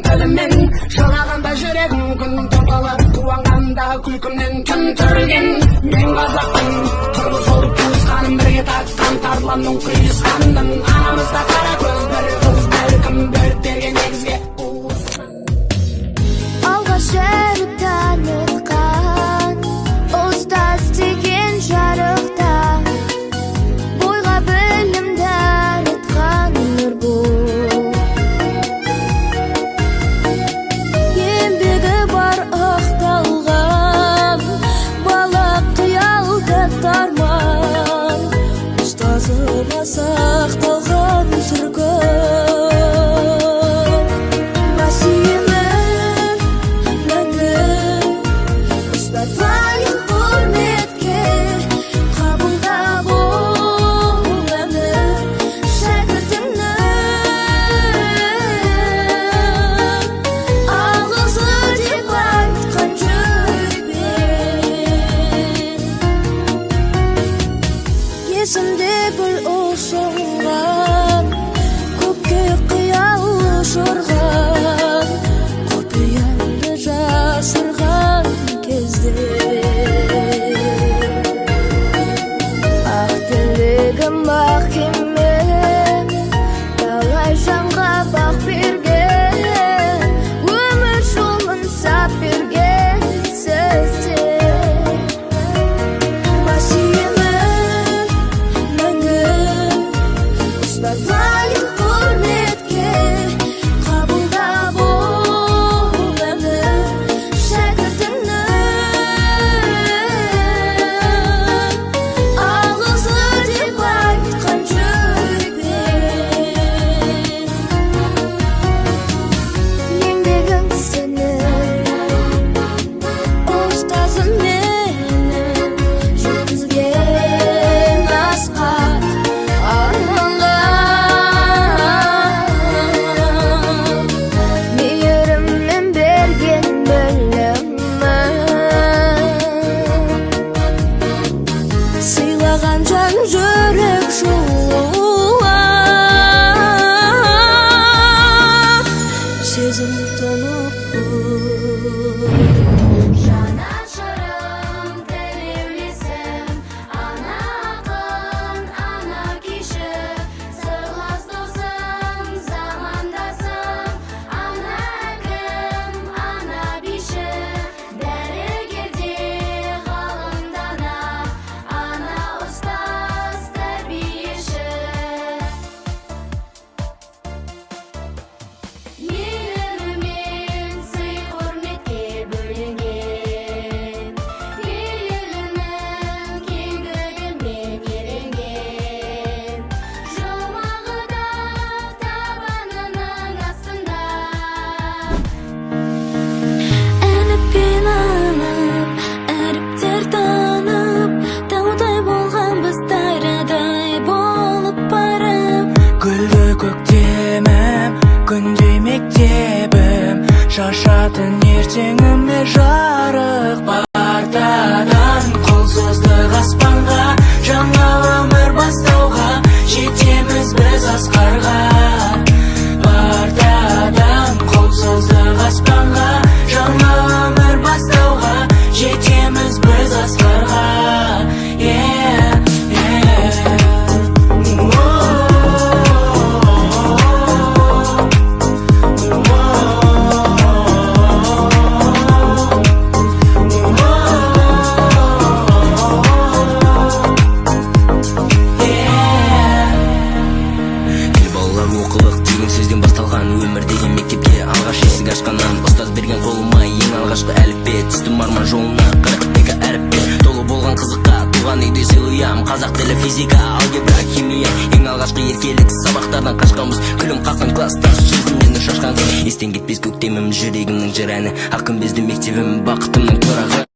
тілімен жылағанда жүрегім күн тұтылып қуанғанда күлкімнен түн түрілген мен қазақпын тұрмыс болып туысқаным бірге татқан тарланның құйысқаным анамызда қара көз бір қыз бәлкім бөліп берген негізге алғаш жүріп танытқан ұстаз деген жарықта бойға білім дарытқан нұр бұл еңбегі бар ақталған бала қиялда тарман ұстазыма сақталған сүргін есімде бір ұсынған көкке қиял ұшырған құпиямды жасырған кезде ақ тілегім ақ емем талай жанға бақ берген өмір жолын сап берген сізде Твоим құрметке қабылда бол өмір шәкіртіңнің алғысы деп айтқан жүрекпен еңбегің сіңір ұстазым менің жеткізген асқақ сыйлаған жан жүрек жуа сезім тұнық жанашырым тілеулесім ана ақын ана күйші сырлас досым замандасым ана әкім ана биші дәрігерде ғалымдана еліммен сый құрметке бөленген елінің кеңдігімен ерінген жұмағы да табанының астында әліппен алып әріптер танып таудай болған біз тайрадай болып барып гүлді көктемім күндей мектебім шашатын ертеңіме жарық партадан қолсыздық аспанға жаңа өмір бастауға жетеміз біз асқарға партадан қолсыздық аспанға жаңа өмір бастауға жетеміз біз асқарға өмір деген мектепке алғаш есік ашқаннан ұстаз берген қолыма ең алғашқы әліппе түстім арман жолына 42 әріппен толы болған қызыққа туған үйде сыйлыям қазақ тілі физика алгебра химия ең алғашқы еркелік сабақтардан қашқанбыз күлім қаққан класстас жүзімнен шашқан естен кетпес көктемім жүрегімнің жыр әні ақ күмбезді мектебім бақытымның тұрағы